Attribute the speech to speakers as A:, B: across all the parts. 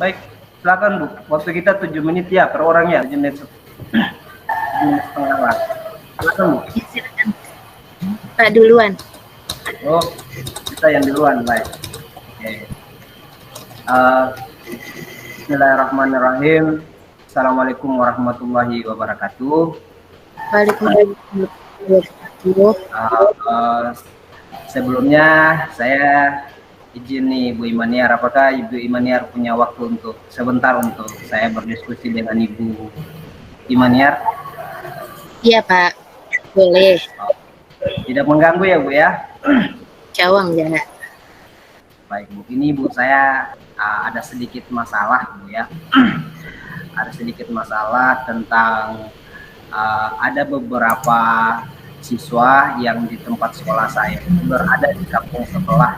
A: Baik, silakan Bu. Waktu kita 7 menit ya per orang ya, 7 menit, 7 menit setengah lah. Silakan Bu.
B: Ya, silakan. Pak duluan.
A: Oh, kita yang duluan, baik. Oke. Bismillahirrahmanirrahim. Assalamualaikum warahmatullahi wabarakatuh.
B: Waalaikumsalam warahmatullahi wabarakatuh.
A: Sebelumnya saya izin nih Bu Imaniar, apakah Ibu Imaniar punya waktu untuk sebentar untuk saya berdiskusi dengan Ibu Imaniar?
B: Iya Pak, boleh.
A: Tidak mengganggu ya Bu ya?
B: Cawang ya.
A: Baik Bu, ini Bu saya ada sedikit masalah Bu ya. Ada sedikit masalah tentang ada beberapa siswa yang di tempat sekolah saya berada di kampung sebelah.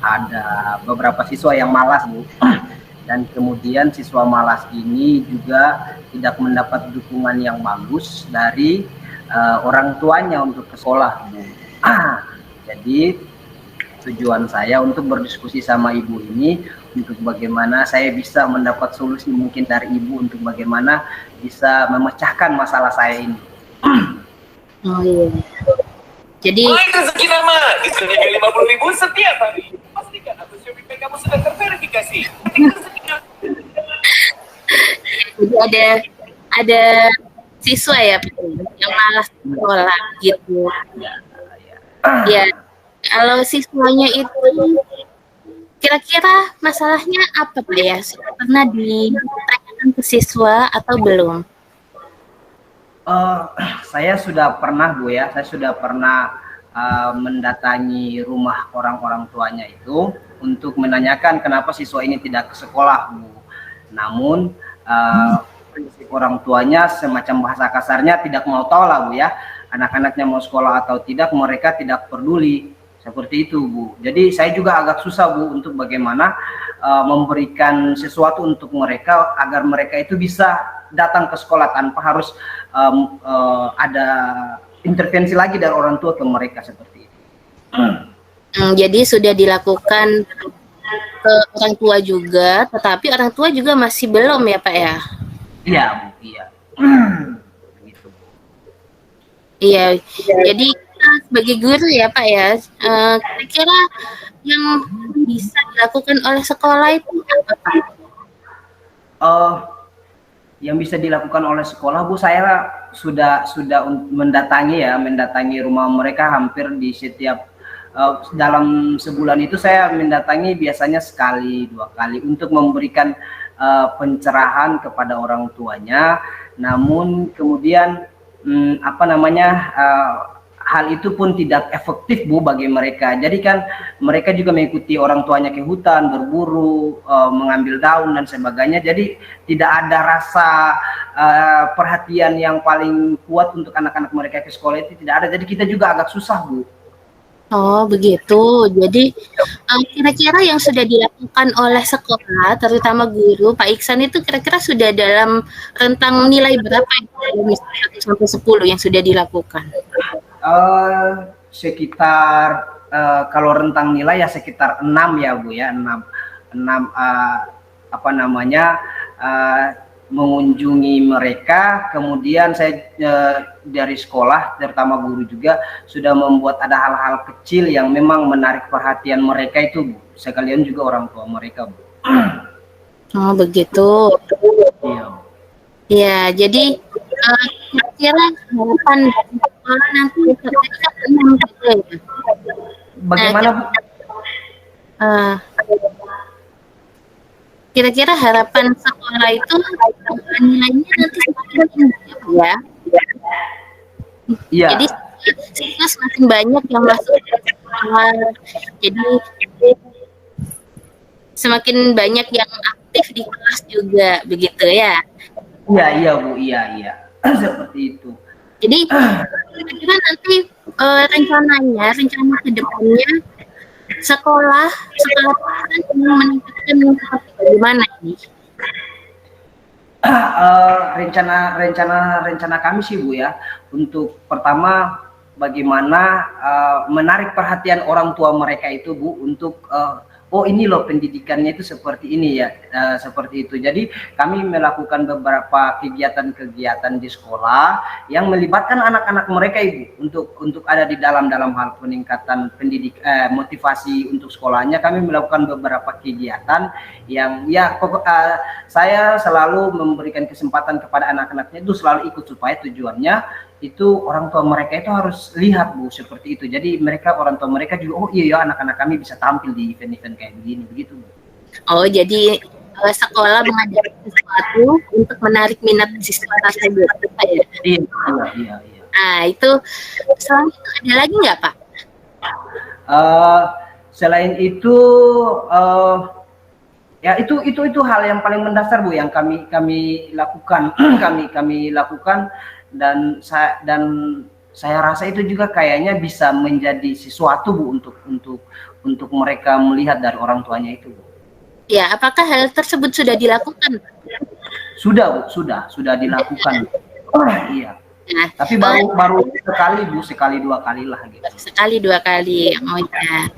A: Ada beberapa siswa yang malas Bu, dan kemudian siswa malas ini juga tidak mendapat dukungan yang bagus dari orang tuanya untuk ke sekolah Bu. Jadi tujuan saya untuk berdiskusi sama Ibu ini untuk bagaimana saya bisa mendapat solusi mungkin dari Ibu untuk bagaimana bisa memecahkan masalah saya ini.
B: Oh iya. Jadi
C: rezeki nama disengaja 50.000 setiap hari. Pastikan akun Shopee Pay kamu sudah terverifikasi.
B: jadi ada siswa ya Pak, yang malas sekolah gitu. Ya, kalau siswanya itu kira-kira masalahnya apa Pak ya? Sudah pernah ditanyakan ke siswa atau belum?
A: Saya sudah pernah Bu ya, saya sudah pernah mendatangi rumah orang-orang tuanya itu untuk menanyakan kenapa siswa ini tidak ke sekolah Bu. Namun prinsip orang tuanya semacam bahasa kasarnya tidak mau tahu lah Bu ya, anak-anaknya mau sekolah atau tidak mereka tidak peduli, seperti itu Bu. Jadi saya juga agak susah Bu untuk bagaimana memberikan sesuatu untuk mereka agar mereka itu bisa datang ke sekolah tanpa harus ada intervensi lagi dari orang tua ke mereka seperti itu.
B: Jadi sudah dilakukan ke orang tua juga, tetapi orang tua juga masih belum ya Pak ya?
A: Iya Bu, iya. Begitu Bu.
B: Iya, jadi kita sebagai guru ya Pak ya, kira-kira yang bisa dilakukan oleh sekolah itu apa Pak?
A: Yang bisa dilakukan oleh sekolah Bu, saya sudah mendatangi rumah mereka hampir di setiap dalam sebulan itu saya mendatangi biasanya sekali 2 kali untuk memberikan pencerahan kepada orang tuanya. Namun kemudian hal itu pun tidak efektif Bu bagi mereka. Jadi kan mereka juga mengikuti orang tuanya ke hutan, berburu, mengambil daun dan sebagainya. Jadi tidak ada rasa perhatian yang paling kuat untuk anak-anak mereka ke sekolah itu tidak ada. Jadi kita juga agak susah Bu.
B: Oh begitu. Jadi kira-kira yang sudah dilakukan oleh sekolah, terutama guru, Pak Iksan itu kira-kira sudah dalam rentang nilai berapa? Misalnya 1 sampai 10 yang sudah dilakukan?
A: Sekitar kalau rentang nilai ya sekitar 6 ya Bu ya, 6 mengunjungi mereka. Kemudian saya dari sekolah terutama guru juga sudah membuat ada hal-hal kecil yang memang menarik perhatian mereka itu Bu, sekalian juga orang tua mereka Bu.
B: Oh begitu.
A: Iya.
B: Ya, jadi kira-kira harapan sekolah nanti ketika 6 gitu ya.
A: Bagaimana Bu?
B: Kira-kira harapan sekolah itu nilainya nanti semakin tinggi ya.
A: Iya.
B: Jadi siswa semakin banyak yang masuk ke sekolah. Jadi semakin banyak yang aktif di kelas juga, begitu ya.
A: Iya Bu, iya. Seperti itu.
B: Jadi kira-kira nanti rencana ke depannya sekolah ingin meningkatkan seperti bagaimana ini?
A: Rencana kami sih Bu ya, untuk pertama bagaimana menarik perhatian orang tua mereka itu Bu untuk oh ini loh pendidikannya itu seperti ini ya, seperti itu. Jadi kami melakukan beberapa kegiatan-kegiatan di sekolah yang melibatkan anak-anak mereka Ibu untuk ada di dalam hal peningkatan motivasi untuk sekolahnya. Kami melakukan beberapa kegiatan yang ya saya selalu memberikan kesempatan kepada anak-anaknya itu selalu ikut supaya tujuannya itu orang tua mereka itu harus lihat Bu seperti itu. Jadi orang tua mereka juga oh iya ya anak-anak kami bisa tampil di event-event kayak begini begitu Bu.
B: Oh jadi sekolah mengadakan sesuatu untuk menarik minat siswa tersebut ya?
A: Iya.
B: Nah itu selain itu ada lagi nggak Pak?
A: Selain itu ya itu hal yang paling mendasar Bu yang kami lakukan kami lakukan dan saya rasa itu juga kayaknya bisa menjadi sesuatu Bu untuk mereka melihat dari orang tuanya itu Bu.
B: Ya, apakah hal tersebut sudah dilakukan?
A: Sudah Bu, sudah dilakukan. Iya.
B: Nah,
A: tapi baru sekali Bu, sekali dua kali lah gitu.
B: Sekali dua kali. Oh ya.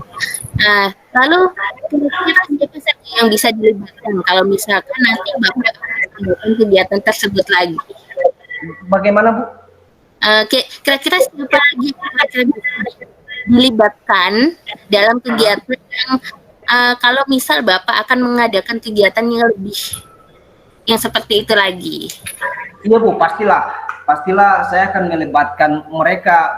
B: Nah, lalu kira-kira siapa saja yang bisa dilibatkan kalau misalkan nanti Bapak melakukan kegiatan tersebut lagi?
A: Bagaimana Bu?
B: Kira-kira siapa lagi yang bisa dilibatkan dalam kegiatan yang kalau misal Bapak akan mengadakan kegiatan yang lebih yang seperti itu lagi?
A: Iya Bu, pastilah saya akan melibatkan mereka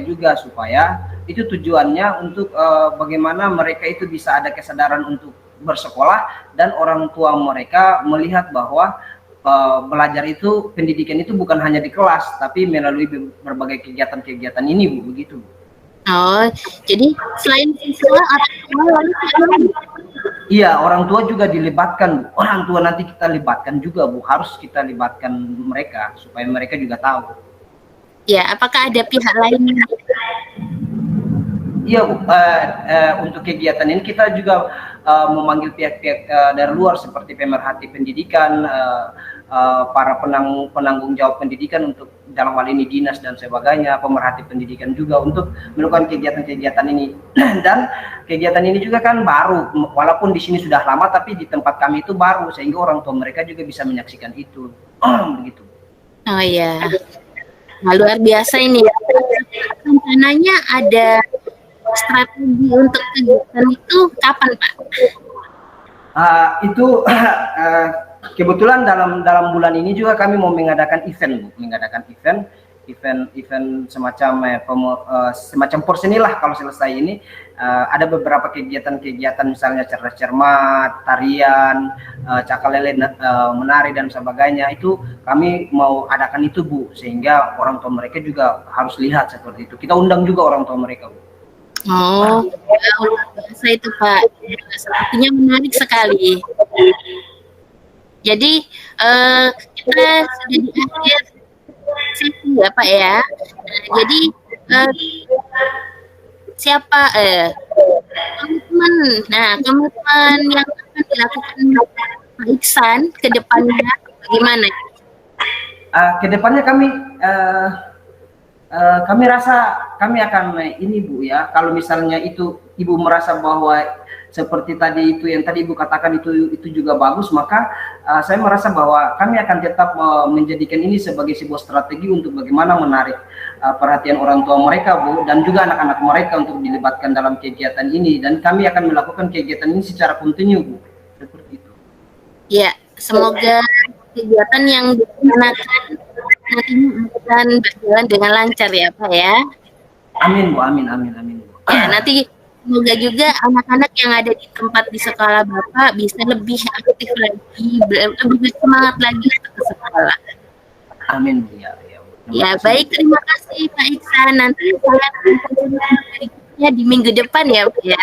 A: juga supaya itu tujuannya untuk bagaimana mereka itu bisa ada kesadaran untuk bersekolah dan orang tua mereka melihat bahwa belajar itu pendidikan itu bukan hanya di kelas tapi melalui berbagai kegiatan-kegiatan ini Bu, begitu Bu.
B: Oh, jadi selain siswa orang tua lalu
A: iya orang tua juga dilibatkan Bu. Orang tua nanti kita libatkan juga Bu, harus kita libatkan mereka supaya mereka juga tahu.
B: Ya, apakah ada pihak lain?
A: Iya Bu, untuk kegiatan ini kita juga memanggil pihak-pihak dari luar seperti pemerhati pendidikan, para penanggung jawab pendidikan untuk dalam hal ini dinas dan sebagainya, pemerhati pendidikan juga untuk melakukan kegiatan-kegiatan ini. Dan kegiatan ini juga kan baru, walaupun di sini sudah lama tapi di tempat kami itu baru sehingga orang tua mereka juga bisa menyaksikan itu. Begitu.
B: Oh ya, nah, luar biasa ini. Rencananya ada strategi untuk kegiatan itu kapan Pak?
A: Itu kebetulan dalam bulan ini juga kami mau mengadakan event semacam porseni lah kalau selesai ini. Ada beberapa kegiatan misalnya cerdas cermat, tarian, cakalele, menari dan sebagainya. Itu kami mau adakan itu Bu, sehingga orang tua mereka juga harus lihat seperti itu. Kita undang juga orang tua mereka Bu.
B: Oh, luar biasa itu Pak. Sepertinya menarik sekali. Jadi kita sudah di akhir sesi ya Pak ya. Jadi siapa komitmen yang akan dilakukan Pak Iksan ke depannya bagaimana?
A: Ke depannya kami rasa kami akan ini Bu ya, kalau misalnya itu Ibu merasa bahwa seperti tadi itu yang tadi Ibu katakan itu juga bagus, maka saya merasa bahwa kami akan tetap menjadikan ini sebagai sebuah strategi untuk bagaimana menarik perhatian orang tua mereka Bu, dan juga anak-anak mereka untuk dilibatkan dalam kegiatan ini, dan kami akan melakukan kegiatan ini secara kontinu Bu, seperti itu.
B: Ya, semoga kegiatan yang dilaksanakan nantinya akan berjalan dengan lancar ya Pak ya.
A: Amin Bu, amin Bu.
B: Ya, nanti semoga juga anak-anak yang ada di tempat di sekolah Bapak bisa lebih aktif lagi, lebih bersemangat lagi untuk ke sekolah.
A: Amin Bu ya.
B: Ya baik, terima kasih Pak Iksan. Nanti saya akan berikutnya di minggu depan ya Bu ya.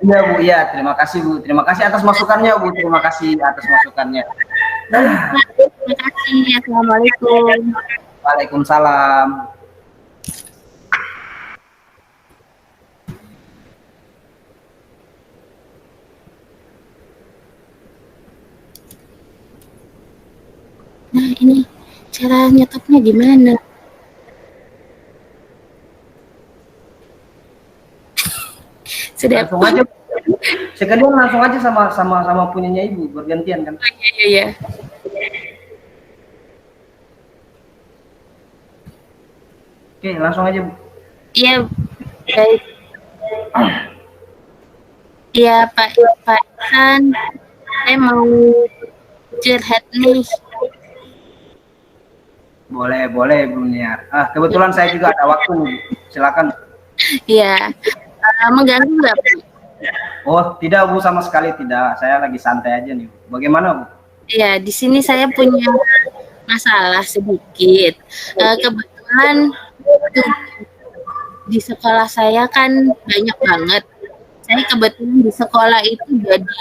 A: Iya Bu, ya terima kasih Bu. Terima kasih atas masukannya Bu. Terima kasih atas masukannya.
B: Terima kasih. Assalamualaikum.
A: Waalaikumsalam.
B: Nah ini cara nyetopnya gimana? Sudah.
A: Langsung aja. sekalian langsung aja sama punyanya ibu bergantian kan.
B: Iya.
A: Oke, langsung aja Bu.
B: Iya, baik. Iya Pak Iksan, saya mau curhat nih.
A: Boleh Bu Niar. Kebetulan saya juga ada waktu nih. Silakan.
B: Iya, mengganggu nggak Bu?
A: Oh, tidak Bu, sama sekali tidak. Saya lagi santai aja nih. Bagaimana Bu?
B: Iya, di sini saya punya masalah sedikit. Kebetulan di sekolah saya kan banyak banget. Saya kebetulan di sekolah itu jadi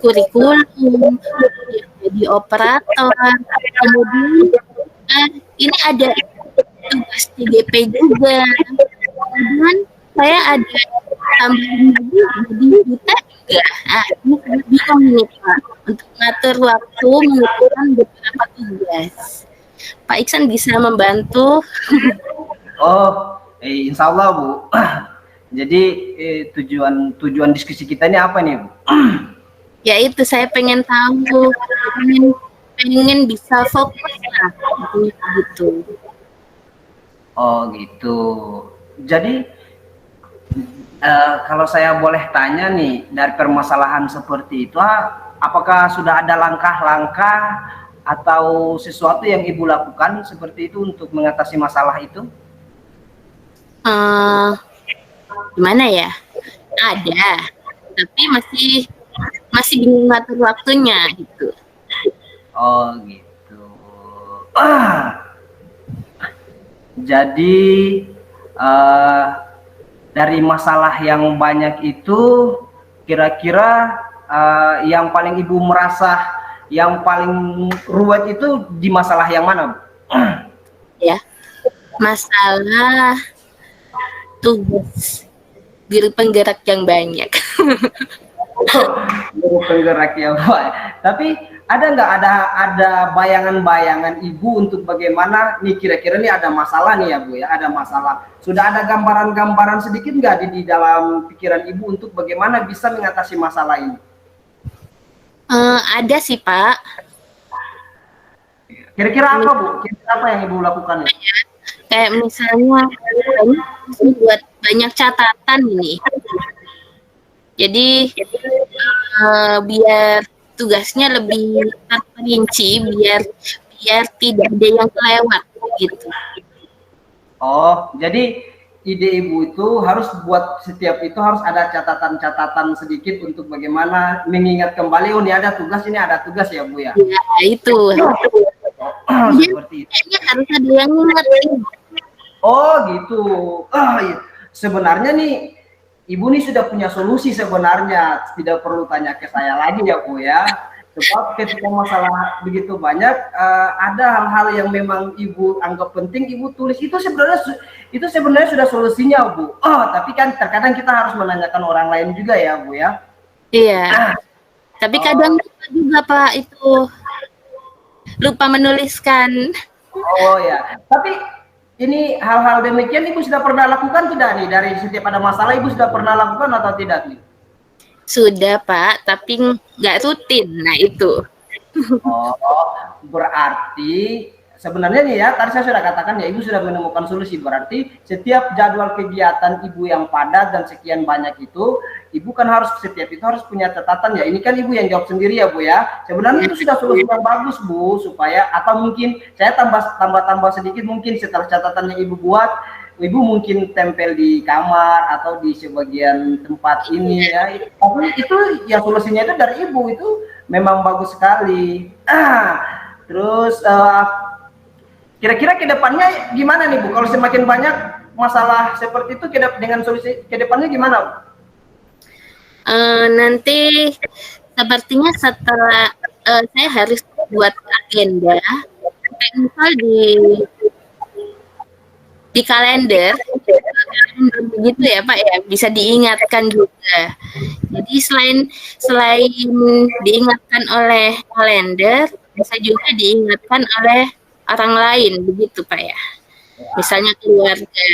B: kurikulum, jadi operator. Kemudian ini ada tugas TGP juga. Kemudian saya ada tambahan lagi jadi duta juga. Ini saya bingung nih Pak untuk ngatur waktu mengerjakan beberapa tugas. Pak Iksan bisa membantu?
A: Oh, insya Allah Bu. Jadi tujuan diskusi kita ini apa nih Bu?
B: Ya itu saya pengen tahu, pengen bisa fokus lah gitu.
A: Oh gitu. Jadi kalau saya boleh tanya nih, dari permasalahan seperti itu, apakah sudah ada langkah-langkah atau sesuatu yang Ibu lakukan seperti itu untuk mengatasi masalah itu?
B: Gimana ya? Ada, tapi masih bingung ngatur waktunya gitu.
A: Oh gitu. Jadi dari masalah yang banyak itu, kira-kira yang paling Ibu merasa yang paling ruwet itu di masalah yang mana Bu?
B: Ya, masalah tugas guru penggerak yang banyak.
A: Guru penggerak ya Pak. Tapi ada nggak ada bayangan-bayangan Ibu untuk bagaimana nih kira-kira nih ada masalah nih ya Bu ya, ada masalah. Sudah ada gambaran-gambaran sedikit nggak di dalam pikiran Ibu untuk bagaimana bisa mengatasi masalah ini?
B: Ada sih Pak.
A: Kira-kira apa Bu? Kira-kira apa yang Ibu lakukan?
B: Kayak misalnya buat banyak catatan ini. Jadi biar tugasnya lebih terperinci, biar tidak ada yang kelewat gitu.
A: Oh, jadi ide Ibu itu harus buat setiap itu harus ada catatan-catatan sedikit untuk bagaimana mengingat kembali, oh ini ada tugas ya Bu ya.
B: Ya itu.
A: Seperti itu.
B: Kayaknya harus ada yang ingat.
A: Oh gitu. Iya. Sebenarnya nih Ibu nih sudah punya solusi sebenarnya, tidak perlu tanya ke saya lagi ya Bu ya. Sebab ketika masalah begitu banyak, ada hal-hal yang memang Ibu anggap penting, Ibu tulis itu sebenarnya sudah solusinya Bu. Tapi kan terkadang kita harus menanyakan orang lain juga ya Bu ya.
B: Iya. Tapi kadang lupa juga Pak itu. Lupa menuliskan.
A: Oh ya. Tapi ini hal-hal demikian Ibu sudah pernah lakukan tidak nih? Dari setiap ada masalah Ibu sudah pernah lakukan atau tidak nih?
B: Sudah Pak, tapi nggak rutin. Nah itu.
A: Oh, berarti sebenarnya nih ya, tadi saya sudah katakan ya, Ibu sudah menemukan solusi. Berarti setiap jadwal kegiatan Ibu yang padat dan sekian banyak itu, Ibu kan harus setiap itu harus punya catatan ya. Ini kan Ibu yang jawab sendiri ya Bu ya. Sebenarnya itu sudah solusi yang bagus Bu, supaya atau mungkin saya tambah sedikit, mungkin setelah catatan yang Ibu buat, Ibu mungkin tempel di kamar atau di sebagian tempat ini ya. Tapi itu ya solusinya itu dari Ibu, itu memang bagus sekali. Terus kira-kira ke depannya gimana nih Bu? Kalau semakin banyak masalah seperti itu, dengan solusi ke depannya gimana Bu?
B: Nanti sepertinya setelah saya harus buat agenda, kayak misal di kalender begitu ya Pak ya, bisa diingatkan juga. Jadi selain diingatkan oleh kalender, bisa juga diingatkan oleh orang lain begitu Pak ya. Misalnya keluarga.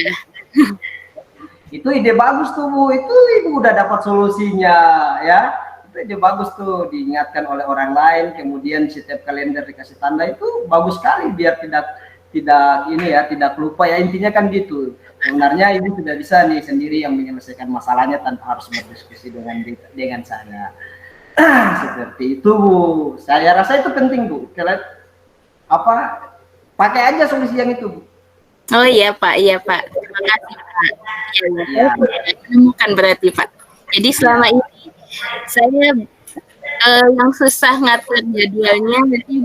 A: Itu ide bagus tuh Bu, itu Ibu udah dapat solusinya ya. Itu ide bagus tuh, diingatkan oleh orang lain, kemudian setiap kalender dikasih tanda, itu bagus sekali biar tidak ini ya, tidak lupa ya, intinya kan gitu. Sebenarnya Ibu sudah bisa nih sendiri yang menyelesaikan masalahnya tanpa harus berdiskusi dengan saya. Seperti itu Bu. Saya rasa itu penting Bu. Kalian apa pakai aja solusi yang itu Bu.
B: Oh iya Pak, terima kasih Pak. Ya, menemukan berarti Pak. Jadi selama ini saya yang susah ngatur jadwalnya, nanti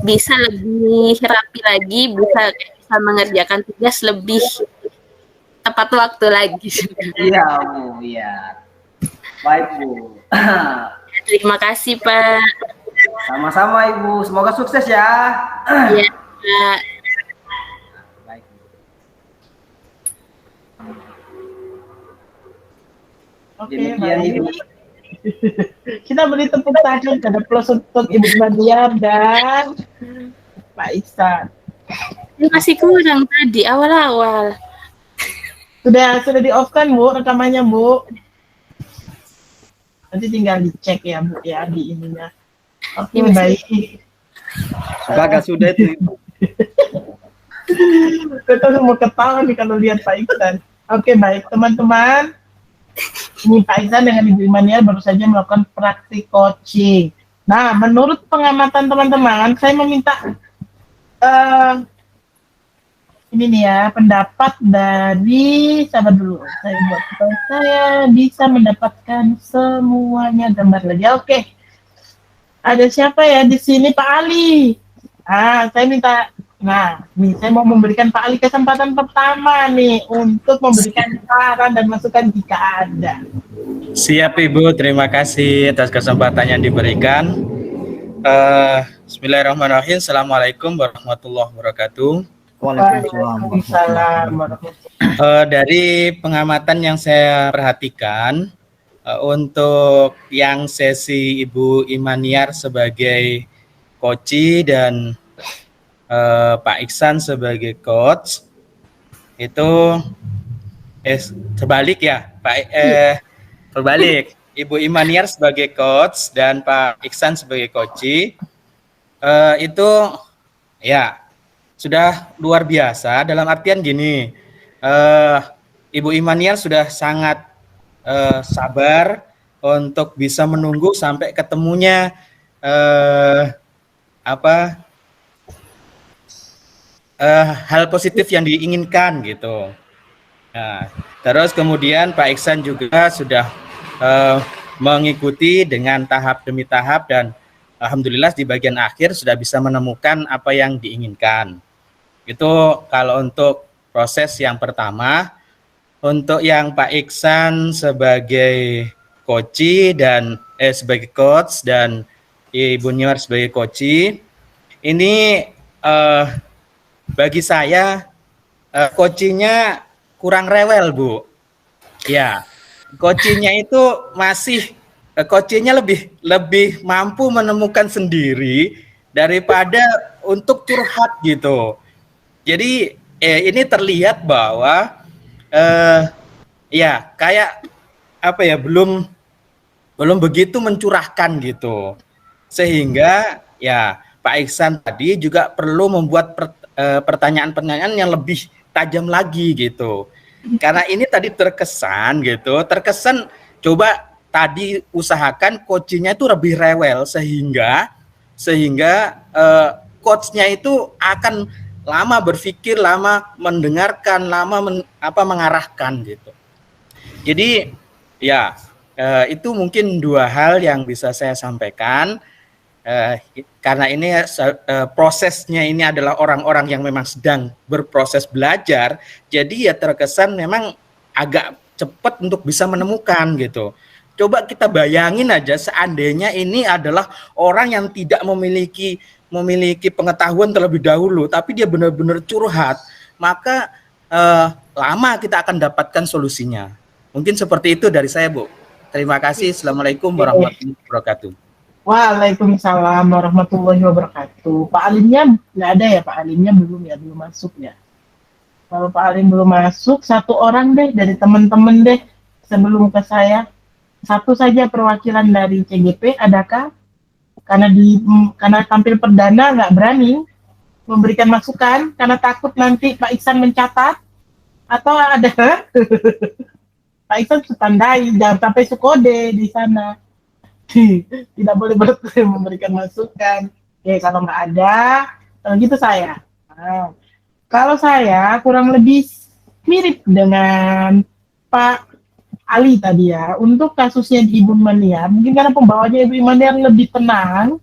B: bisa lebih rapi lagi, bisa mengerjakan tugas lebih tepat waktu lagi.
A: Iya Bu, iya. Baik Bu.
B: Terima kasih Pak.
A: Sama-sama Ibu, semoga sukses ya.
B: Iya Pak.
A: Baik Bu.
D: Oke,
A: Demikian
D: baik.
A: Ibu.
D: Kita beri tepuk tangan ke plus untuk Ibu Madiar dan Pak Iksan.
B: Ini masih kurang tadi awal-awal.
D: Sudah di off kan Bu rekamannya Bu? Nanti tinggal dicek ya Bu ya di ininya. Oke,
B: Iya,
D: baik.
E: Sudah itu.
D: Kita mau ketawa nih kalau lihat Pak Iksan. Oke, baik teman-teman. Ini Pak Iksan dengan Ibu Imania baru saja melakukan praktik coaching. Nah, menurut pengamatan teman-teman, saya meminta ini nih ya, pendapat dari sahabat dulu. Saya buat supaya saya bisa mendapatkan semuanya gambar lagi. Oke. Ada siapa ya di sini? Pak Ali. Saya minta. Nah, nih saya mau memberikan Pak Ali kesempatan pertama nih untuk memberikan saran dan masukan jika ada.
E: Siap Ibu, terima kasih atas kesempatan yang diberikan. Bismillahirrahmanirrahim. Assalamualaikum warahmatullahi wabarakatuh.
D: Waalaikumsalam warahmatullahi.
E: Dari pengamatan yang saya perhatikan, untuk yang sesi Ibu Imaniar sebagai coach dan Pak Iksan sebagai coach, itu terbalik ya Pak, terbalik. Ibu Imaniar sebagai coach dan Pak Iksan sebagai coach, itu ya sudah luar biasa dalam artian gini, Ibu Imaniar sudah sangat sabar untuk bisa menunggu sampai ketemunya hal positif yang diinginkan gitu. Nah, terus kemudian Pak Iksan juga sudah mengikuti dengan tahap demi tahap dan alhamdulillah di bagian akhir sudah bisa menemukan apa yang diinginkan. Itu kalau untuk proses yang pertama. Untuk yang Pak Iksan sebagai coach dan sebagai coach dan Ibu Niar sebagai coach, ini bagi saya coachingnya kurang rewel Bu. Ya, coachingnya itu masih coachingnya lebih mampu menemukan sendiri daripada untuk curhat gitu. Jadi ini terlihat bahwa ya kayak belum begitu mencurahkan gitu, sehingga ya Pak Iksan tadi juga perlu membuat pertanyaan-pertanyaan yang lebih tajam lagi gitu, karena ini tadi terkesan coba tadi usahakan coachnya itu lebih rewel sehingga coachnya itu akan lama berpikir, lama mendengarkan, lama mengarahkan gitu. Jadi ya itu mungkin dua hal yang bisa saya sampaikan, karena ini prosesnya ini adalah orang-orang yang memang sedang berproses belajar, jadi ya terkesan memang agak cepat untuk bisa menemukan gitu. Coba kita bayangin aja seandainya ini adalah orang yang tidak memiliki pengetahuan terlebih dahulu, tapi dia benar-benar curhat, maka lama kita akan dapatkan solusinya. Mungkin seperti itu dari saya, Bu. Terima kasih. Assalamualaikum warahmatullahi wabarakatuh.
D: Waalaikumsalam warahmatullahi wabarakatuh. Pak Alimnya nggak ada ya? Pak Alimnya belum masuk ya? Kalau Pak Alim belum masuk, satu orang deh dari teman-teman deh sebelum ke saya. Satu saja perwakilan dari CGP, adakah? Karena tampil perdana nggak berani memberikan masukan karena takut nanti Pak Iksan mencatat, atau ada Pak Iksan tandai jangan sampai sukode di sana. Tidak boleh memberikan masukan. Oke, kalau nggak ada, kalau gitu saya. Nah, kalau saya kurang lebih mirip dengan Pak Ali tadi ya. Untuk kasusnya di Ibu Maniar, mungkin karena pembawanya Ibu Maniar lebih tenang,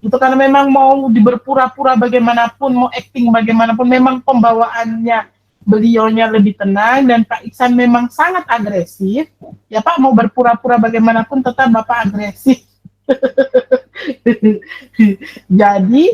D: itu karena memang mau berpura-pura bagaimanapun, mau acting bagaimanapun, memang pembawaannya beliaunya lebih tenang, dan Pak Iksan memang sangat agresif. Ya Pak, mau berpura-pura bagaimanapun tetap Bapak agresif. Jadi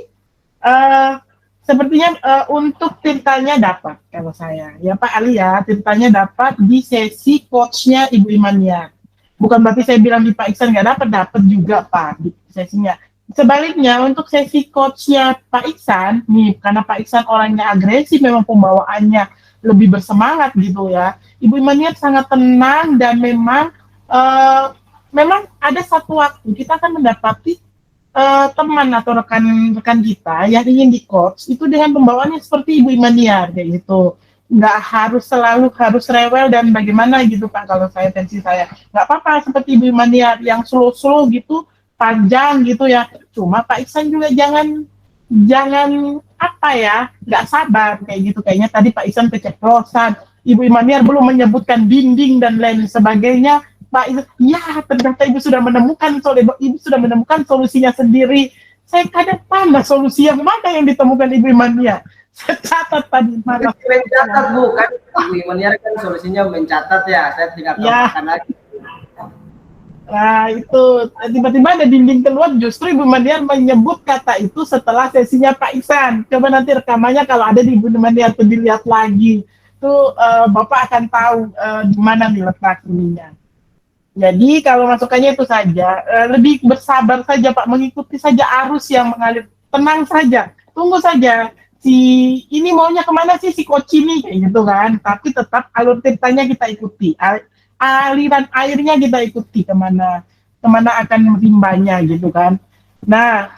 D: sepertinya untuk tintanya dapat kalau saya. Ya Pak Ali ya, tintanya dapat di sesi coachnya Ibu Imania. Bukan berarti saya bilang di Pak Iksan nggak dapat juga Pak di sesinya. Sebaliknya untuk sesi coachnya Pak Iksan, nih karena Pak Iksan orangnya agresif, memang pembawaannya lebih bersemangat gitu ya. Ibu Imania sangat tenang dan memang memang ada satu waktu kita akan mendapati teman atau rekan-rekan kita yang ingin di coach itu dengan pembawaannya seperti Ibu Imaniar kayak gitu, nggak harus selalu harus rewel dan bagaimana gitu Pak. Kalau saya versi saya nggak apa-apa seperti Ibu Imaniar yang slow gitu, panjang gitu ya. Cuma Pak Iksan juga jangan apa ya, nggak sabar kayak gitu. Kayaknya tadi Pak Iksan keceplosan, Ibu Imaniar belum menyebutkan dinding dan lain sebagainya. Pak Iksan, ya ternyata Ibu sudah menemukan solusinya sendiri. Saya kadang mana solusi yang mana yang ditemukan Ibu Imaniar? Saya catat tadi mana.
A: Mencatat Bu, kan Ibu Imaniar kan solusinya mencatat ya. Saya tidak tambahkan lagi.
D: Nah itu tiba-tiba ada dinding keluar, justru Ibu Maniar menyebut kata itu setelah sesinya Pak Iksan. Coba nanti rekamannya kalau ada di Ibu Maniar tuh dilihat lagi, tuh Bapak akan tahu di mana nih letak ininya. Jadi kalau masukannya itu saja, lebih bersabar saja Pak, mengikuti saja arus yang mengalir, tenang saja, tunggu saja si ini maunya kemana sih si coach ini kayak gitu kan, tapi tetap alur ceritanya kita ikuti, aliran airnya kita ikuti kemana akan rimbanya gitu kan. Nah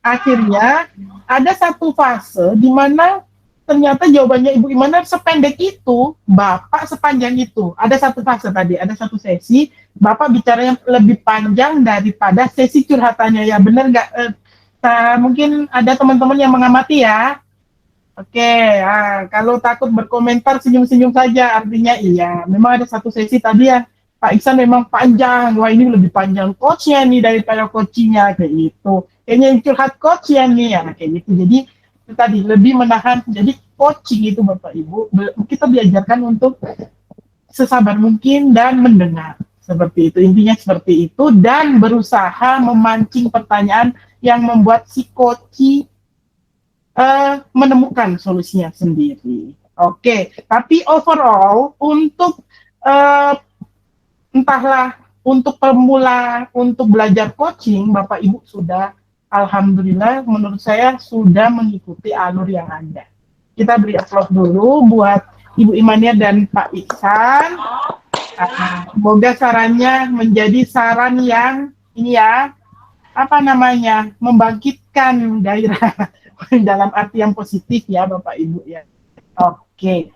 D: akhirnya ada satu fase di mana ternyata jawabannya Ibu Imaniar sependek itu, Bapak sepanjang itu. Ada satu fase tadi, ada satu sesi, Bapak bicara yang lebih panjang daripada sesi curhatannya. Ya benar nggak? Mungkin ada teman-teman yang mengamati ya. Oke, kalau takut berkomentar senyum-senyum saja, artinya iya. Memang ada satu sesi tadi ya, Pak Iksan memang panjang. Wah ini lebih panjang coachnya nih daripada coachingnya kayak gitu. Kayaknya yang curhat coachnya nih ya kayak gitu. Jadi itu tadi lebih menahan. Jadi coaching itu Bapak Ibu kita diajarkan untuk sesabar mungkin dan mendengar seperti itu, intinya seperti itu, dan berusaha memancing pertanyaan yang membuat si coach menemukan solusinya sendiri. Oke, tapi overall untuk entahlah untuk pemula untuk belajar coaching Bapak Ibu sudah alhamdulillah menurut saya sudah mengikuti alur yang ada. Kita beri aplaus dulu buat Ibu Imaniar dan Pak Iksan. Semoga sarannya menjadi saran yang ini ya, apa namanya, membangkitkan gairah dalam arti yang positif ya Bapak Ibu ya. Oke.